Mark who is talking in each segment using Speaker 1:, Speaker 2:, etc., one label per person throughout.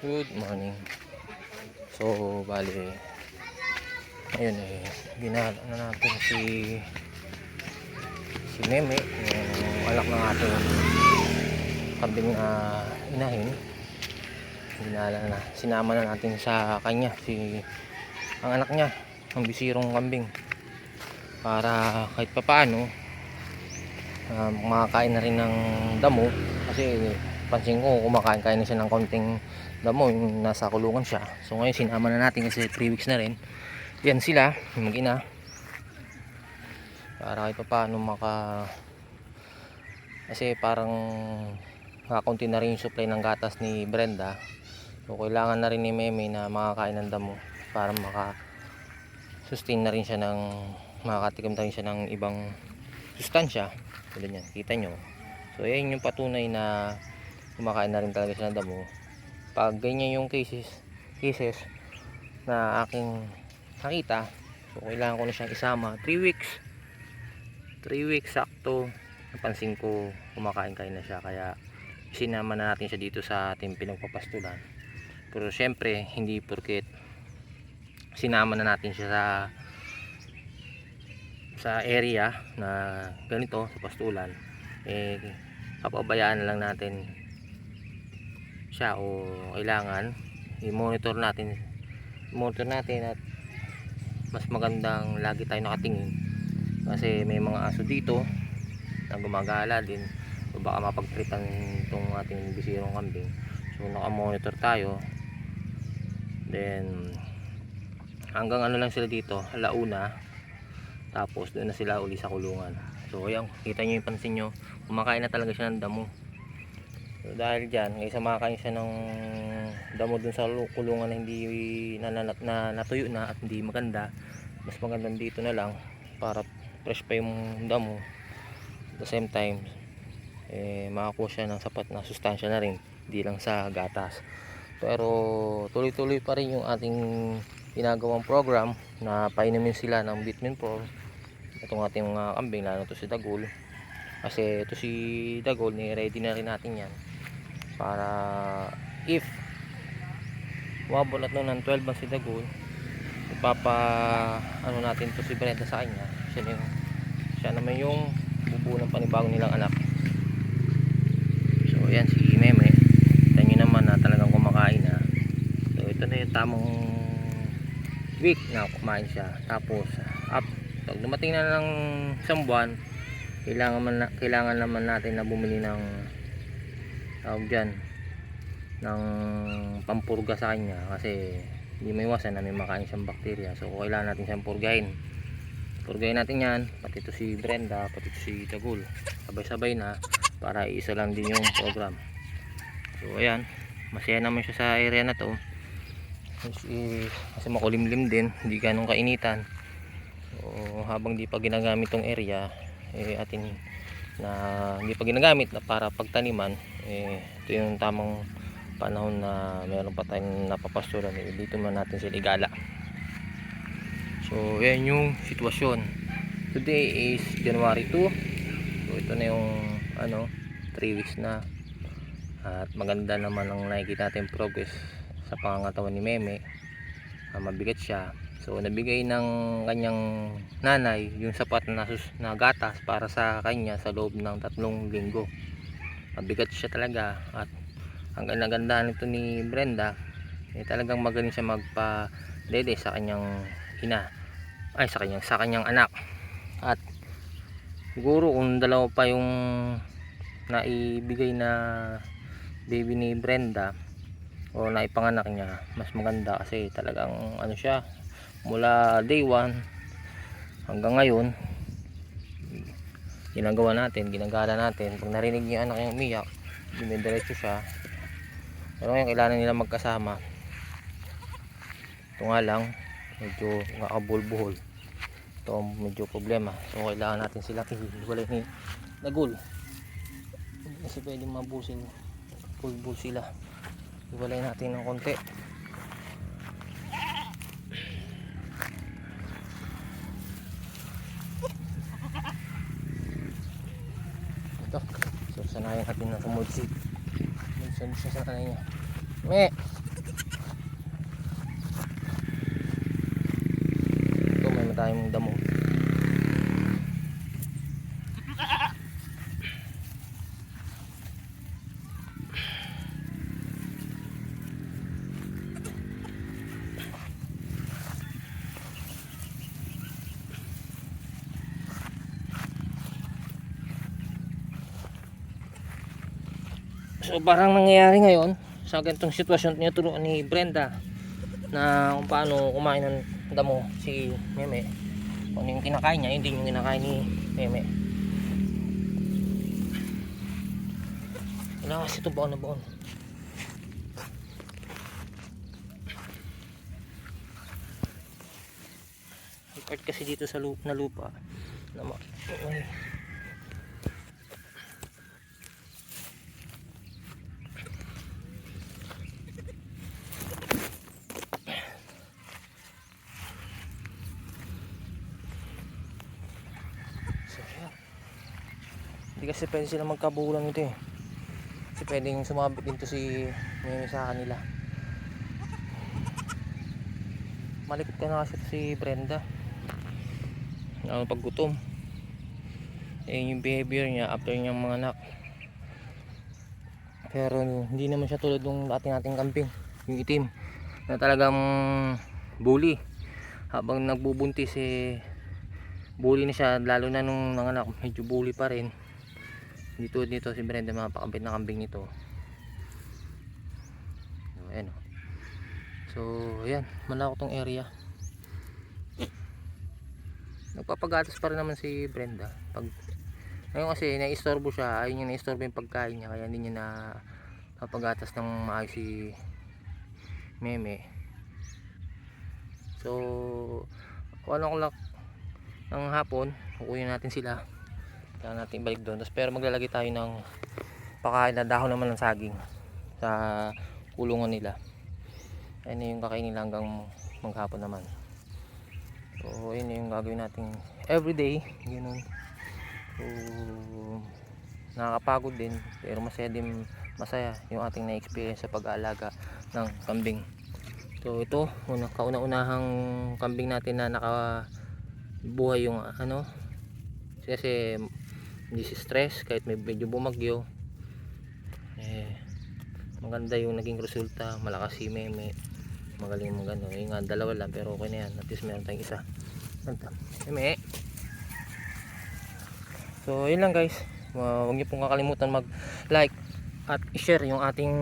Speaker 1: Good morning. So, bali, ayun ginala na natin si Meme, yung anak ng ating kambing na inahin. Ginala na, sinama na natin sa kanya ang anak niya, ang bisirong kambing, para kahit papaano makakain na rin ng damo. Kasi pansin ko kumakain na siya ng konting damo yung nasa kulungan siya. So ngayon sinama na natin kasi 3 weeks na rin yan sila mag-ina, para kahit papaano kasi parang nakakunti na rin yung supply ng gatas ni Brenda. So kailangan na rin ni Meme na makakain ng damo para sustain na rin siya makakatikim na rin siya ng ibang sustansya. Tulad yan, kita nyo. So yan yung patunay na kumakain na rin talaga siya ng damo. Pag ganyan yung cases na aking nakita, so kailangan ko na siyang isama 3 weeks sakto. Napansin ko kumakain na siya, kaya sinama na natin siya dito sa ating pinagpapastulan. Pero syempre hindi porket sinama na natin siya sa area na ganito sa pastulan, papabayaan na lang natin siya, o kailangan i-monitor natin at mas magandang lagi tayo nakatingin, kasi may mga aso dito na gumagala din, so baka mapagtripan itong ating bisirong kambing. So naka-monitor tayo, then hanggang ano lang sila dito, alauna, tapos doon na sila uli sa kulungan. So ayan, kita nyo yung pansin nyo, kumakain na talaga siya ng damo. So dahil dyan, kaysa makakain siya ng damo dun sa kulungan na hindi natuyo na at hindi maganda, mas magandang dito na lang para fresh pa yung damo. At the same time, makakuha siya ng sapat na sustansya na rin, hindi lang sa gatas. Pero tuloy-tuloy pa rin yung ating ginagawang program na painumin sila ng Vitamin Pro itong ating mga kambing, lalo to si Dagol. Kasi ito si Dagol, ready na rin natin yan para if wabot at noon ng 12 ba si Dagol, natin to si Brenda sa kanya. Siya naman yung bubuo ng panibagong nilang anak. So ayan si Meme, kita nyo naman na talagang kumakain na. So ito na yung tamang week na kumain siya. Tapos pag dumating na ng isang buwan, kailangan naman natin na bumili ng ng pampurga sa kanya, kasi hindi may iwasan na may makain siyang bakterya. So kailangan natin siyang purgahin natin yan, pati ito si Brenda, pati ito si Dagol, sabay-sabay na, para isa lang din yung program. So ayan, masaya naman siya sa area na to kasi makulimlim din, hindi ganong kainitan. So habang di pa ginagamit tong area, hindi pa ginagamit na para pagtaniman, ito yung tamang panahon na meron pa tayong napapasturan, dito man natin sila igala. So yan yung sitwasyon. Today is January 2. So ito na yung 3 weeks na, at maganda naman ang nakikita natin progress sa pangangatawan ni Meme. Mabigat siya, so nabigay ng kanyang nanay yung sapat na gatas para sa kanya sa loob ng 3 linggo. Mabigat siya talaga, at ang ganda nito ni Brenda, talagang magaling siya magpa-dede sa kanyang sa kanyang anak. At siguro kung dalawa pa yung naibigay na baby ni Brenda o naipanganak niya, mas maganda, kasi talagang siya, mula day 1 hanggang ngayon ginagala natin. Pag narinig niya anak yung umiyak, dumidiretso siya. Pero ngayon kailangan nila magkasama. Ito nga lang, medyo nakabulbuhol, ito medyo problema. So kailangan natin sila hiwalay ni Dagol, kasi pwede mabusin bulbul sila. Hiwalay natin ng konti. Ito, so sanayan natin na tumulsik. Minsan siya sa kanay niya. tayong damo. So parang nangyayari ngayon sa ganitong sitwasyon, tinuturuan ni Brenda na kung paano kumain ng damo si Meme. Kung ano yung kinakain niya, hindi yung kinakain ni Meme. Ilawas ito baon na baon. Part kasi dito sa lupa na ay. Hindi kasi pwede sila magkabulan nito eh. Kasi pwedeng sumabit dito si Meme sa kanila. Malikot ka na kasi si Brenda. Pag gutom. Yung behavior niya after niyang mga anak. Pero hindi naman siya tulad ng ating kambing. Yung itim. Na talagang bully. Habang nagbubuntis bully na siya. Lalo na nung nanganak medyo bully pa rin. Dito si Brenda, mapakabit na kambing nito. Ayan. So ayan, malawak tong area. Nagpapagatas pa rin naman si Brenda. Ngayon kasi naistorbo siya, ayun yung naistorbo yung pagkain niya, kaya hindi niya na papagatas ng maayos si Meme. So 1 o'clock ng hapon kukunin natin sila, kaya natin balik doon. Pero maglalagay tayo ng pakain na dahon naman ng saging sa kulungan nila. Ayun yung kakainin nila hanggang maghapon naman. So yun yung gagawin natin everyday, ganoon. So nakakapagod din, pero masaya yung ating na-experience sa pag-aalaga ng kambing. So ito, kauna-unahang kambing natin na nakabuhay yung kasi hindi si stress kahit medyo bumagyo. Maganda yung naging resulta, malakas si Meme, magaling magano. Yung nga dalawa lang pero okay na yan, at least meron tayong isa. Meme. So yun lang guys, huwag niyo pong kakalimutan mag like at share yung ating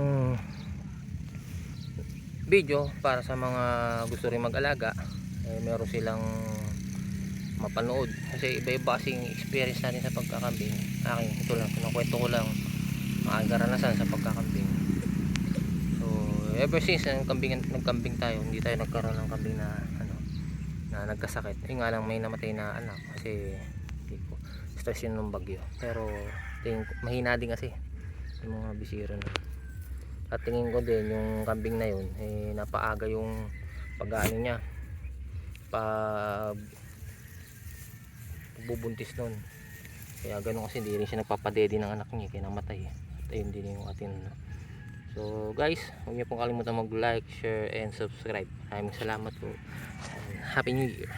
Speaker 1: video para sa mga gusto rin mag-alaga. Meron silang mapanood kasi iba-iba kasing experience natin sa pagkakambing. Ito lang, kinukwento ko lang mga karanasan sa pagkakambing. So ever since nagkambing tayo, hindi tayo nagkaroon ng kambing na na nagkasakit. Yung nga lang may namatay na anak kasi stress yun ng bagyo. Pero mahina din kasi yung mga bisiro na. At tingin ko din yung kambing na yun napaaga yung pag-ano niya, bubuntis nun. Kaya ganun kasi hindi rin siya nagpapadede ng anak niya, kaya namatay. At ayun din yung atin. So guys, huwag niyo pong kalimutan mag like, share and subscribe. Maraming salamat po. Happy New Year.